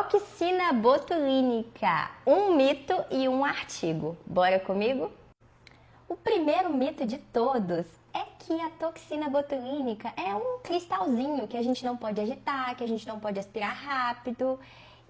Toxina botulínica, um mito e um artigo. Bora comigo? O primeiro mito de todos é que a toxina botulínica é um cristalzinho que a gente não pode agitar, que a gente não pode aspirar rápido.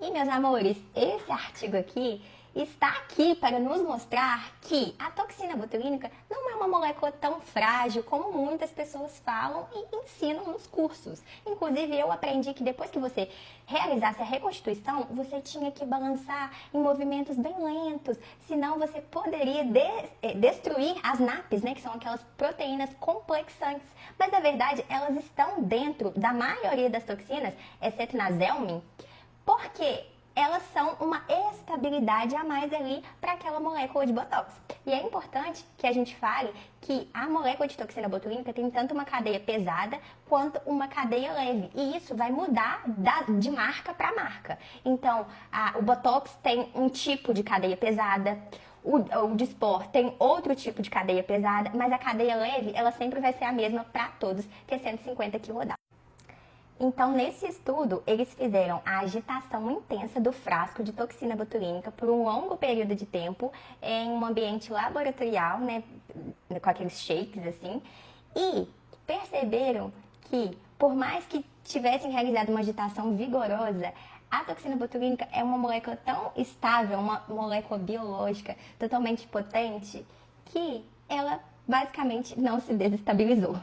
E, meus amores, esse artigo aqui está aqui para nos mostrar que a toxina botulínica não é uma molécula tão frágil como muitas pessoas falam e ensinam nos cursos. Inclusive, eu aprendi que depois que você realizasse a reconstituição, você tinha que balançar em movimentos bem lentos, senão você poderia destruir as NAPs, né, que são aquelas proteínas complexantes. Mas, na verdade, elas estão dentro da maioria das toxinas, exceto na Zelmin, porque elas são uma estabilidade a mais ali para aquela molécula de Botox. E é importante que a gente fale que a molécula de toxina botulínica tem tanto uma cadeia pesada quanto uma cadeia leve. E isso vai mudar de marca para marca. Então, o Botox tem um tipo de cadeia pesada, o Dysport tem outro tipo de cadeia pesada, mas a cadeia leve, ela sempre vai ser a mesma para todos, que é 150 kDa. Então, nesse estudo, eles fizeram a agitação intensa do frasco de toxina botulínica por um longo período de tempo em um ambiente laboratorial, né, com aqueles shakes assim, e perceberam que, por mais que tivessem realizado uma agitação vigorosa, a toxina botulínica é uma molécula tão estável, uma molécula biológica totalmente potente, que ela basicamente não se desestabilizou.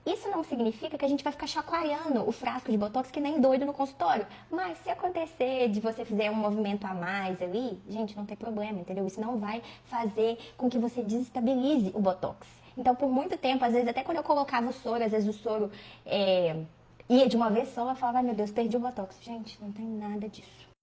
Isso não significa que a gente vai ficar chacoalhando o frasco de Botox que nem doido no consultório. Mas se acontecer de você fizer um movimento a mais ali, gente, não tem problema, entendeu? Isso não vai fazer com que você desestabilize o Botox. Então, por muito tempo, às vezes, até quando eu colocava o soro, às vezes o soro ia de uma vez só, eu falava, ai meu Deus, perdi o Botox. Gente, não tem nada disso.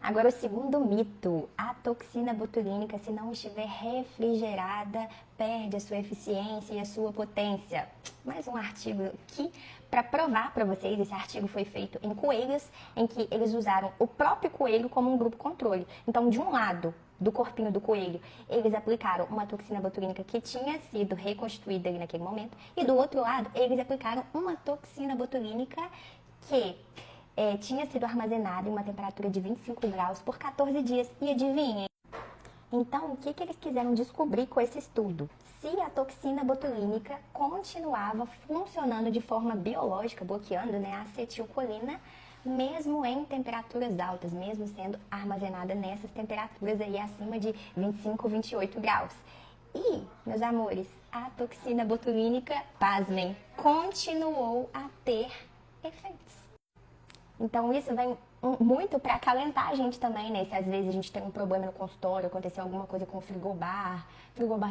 Agora, o segundo mito, a toxina botulínica, se não estiver refrigerada, perde a sua eficiência e a sua potência. Mais um artigo aqui para provar para vocês. Esse artigo foi feito em coelhos, em que eles usaram o próprio coelho como um grupo controle. Então, de um lado do corpinho do coelho, eles aplicaram uma toxina botulínica que tinha sido reconstruída ali naquele momento, e do outro lado, eles aplicaram uma toxina botulínica que tinha sido armazenada em uma temperatura de 25 graus por 14 dias. E adivinhem? Então, o que eles quiseram descobrir com esse estudo? Se a toxina botulínica continuava funcionando de forma biológica, bloqueando, né, a acetilcolina, mesmo em temperaturas altas, mesmo sendo armazenada nessas temperaturas aí acima de 25, 28 graus. E, meus amores, a toxina botulínica, pasmem, continuou a ter efeitos. Então, isso vem muito para acalentar a gente também, né? Se às vezes a gente tem um problema no consultório, aconteceu alguma coisa com o frigobar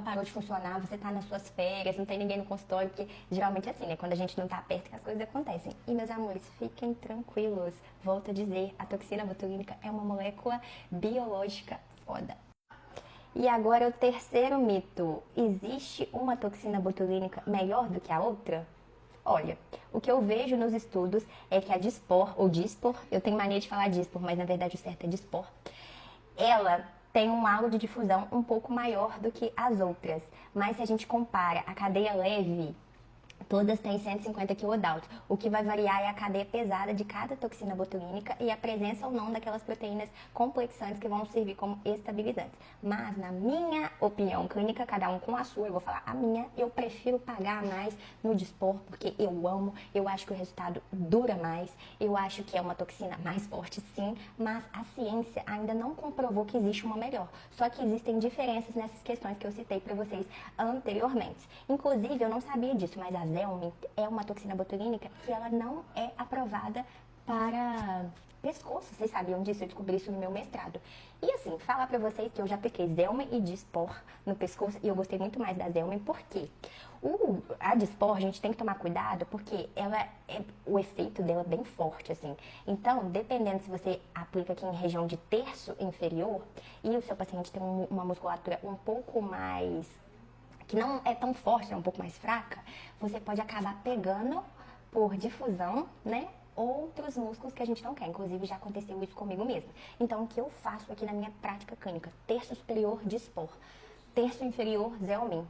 parou de funcionar, você tá nas suas férias, não tem ninguém no consultório, porque geralmente é assim, né? Quando a gente não tá perto que as coisas acontecem. E, meus amores, fiquem tranquilos. Volto a dizer, a toxina botulínica é uma molécula biológica foda. E agora o terceiro mito. Existe uma toxina botulínica melhor do que a outra? Olha, o que eu vejo nos estudos é que a Dysport, ou Dysport, eu tenho mania de falar Dysport, mas na verdade o certo é Dysport, ela tem um halo de difusão um pouco maior do que as outras. Mas se a gente compara a cadeia leve, todas têm 150 kDa. O que vai variar é a cadeia pesada de cada toxina botulínica e a presença ou não daquelas proteínas complexantes que vão servir como estabilizantes. Mas, na minha opinião clínica, cada um com a sua, eu vou falar a minha, eu prefiro pagar mais no Dysport, porque eu amo, eu acho que o resultado dura mais, eu acho que é uma toxina mais forte sim, mas a ciência ainda não comprovou que existe uma melhor. Só que existem diferenças nessas questões que eu citei para vocês anteriormente. Inclusive, eu não sabia disso, mas a Zelmin é uma toxina botulínica que ela não é aprovada para pescoço. Vocês sabiam disso? Eu descobri isso no meu mestrado. E assim, falar pra vocês que eu já apliquei Zelmin e Dysport no pescoço e eu gostei muito mais da Zelmin, porque a Dysport a gente tem que tomar cuidado porque o efeito dela é bem forte, assim. Então, dependendo se você aplica aqui em região de terço inferior e o seu paciente tem uma musculatura um pouco mais que não é tão forte, é um pouco mais fraca, você pode acabar pegando por difusão, né, outros músculos que a gente não quer. Inclusive, já aconteceu isso comigo mesmo. Então, o que eu faço aqui na minha prática clínica? Terço superior, Dysport. Terço inferior, Zelmin.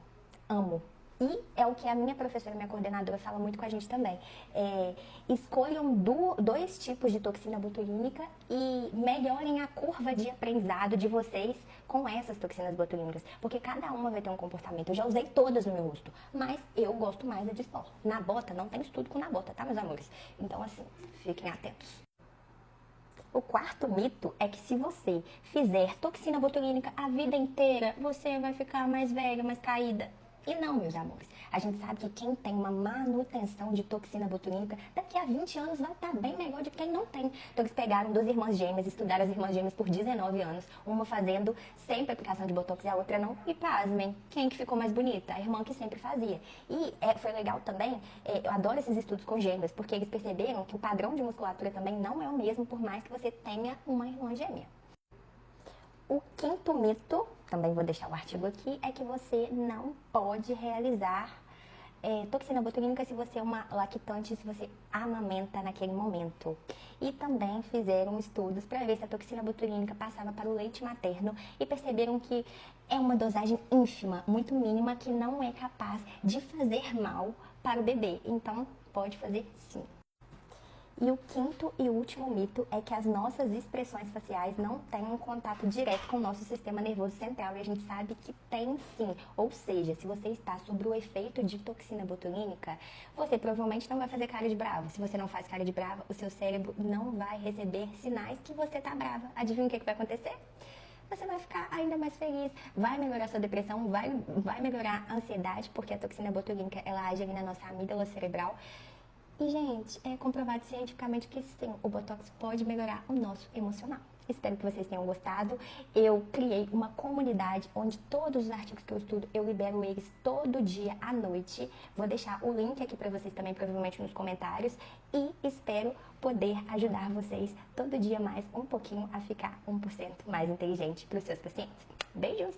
Amo. E é o que a minha professora, minha coordenadora, fala muito com a gente também. Escolham dois tipos de toxina botulínica e melhorem a curva de aprendizado de vocês com essas toxinas botulínicas. Porque cada uma vai ter um comportamento. Eu já usei todas no meu rosto, mas eu gosto mais da de Spor. Na bota, não tem estudo com na bota, tá, meus amores? Então, assim, fiquem atentos. O quarto mito é que se você fizer toxina botulínica a vida inteira, você vai ficar mais velha, mais caída. E não, meus amores. A gente sabe que quem tem uma manutenção de toxina botulínica, daqui a 20 anos vai estar bem melhor de quem não tem. Então eles pegaram duas irmãs gêmeas, estudaram as irmãs gêmeas por 19 anos, uma fazendo sempre aplicação de botox e a outra não. E pasmem, quem que ficou mais bonita? A irmã que sempre fazia. E foi legal também, eu adoro esses estudos com gêmeas, porque eles perceberam que o padrão de musculatura também não é o mesmo, por mais que você tenha uma irmã gêmea. O quinto mito, também vou deixar o artigo aqui, é que você não pode realizar toxina botulínica se você é uma lactante, se você amamenta naquele momento. E também fizeram estudos para ver se a toxina botulínica passava para o leite materno e perceberam que é uma dosagem ínfima, muito mínima, que não é capaz de fazer mal para o bebê. Então, pode fazer sim. E o quinto e último mito é que as nossas expressões faciais não têm um contato direto com o nosso sistema nervoso central, e a gente sabe que tem sim. Ou seja, se você está sob o efeito de toxina botulínica, você provavelmente não vai fazer cara de brava. Se você não faz cara de brava, o seu cérebro não vai receber sinais que você está brava. Adivinha o que vai acontecer? Você vai ficar ainda mais feliz, vai melhorar sua depressão, vai melhorar a ansiedade, porque a toxina botulínica ela age ali na nossa amígdala cerebral. E, gente, é comprovado cientificamente que sim, o Botox pode melhorar o nosso emocional. Espero que vocês tenham gostado. Eu criei uma comunidade onde todos os artigos que eu estudo, eu libero eles todo dia à noite. Vou deixar o link aqui para vocês também, provavelmente nos comentários. E espero poder ajudar vocês todo dia mais um pouquinho a ficar 1% mais inteligente para os seus pacientes. Beijos!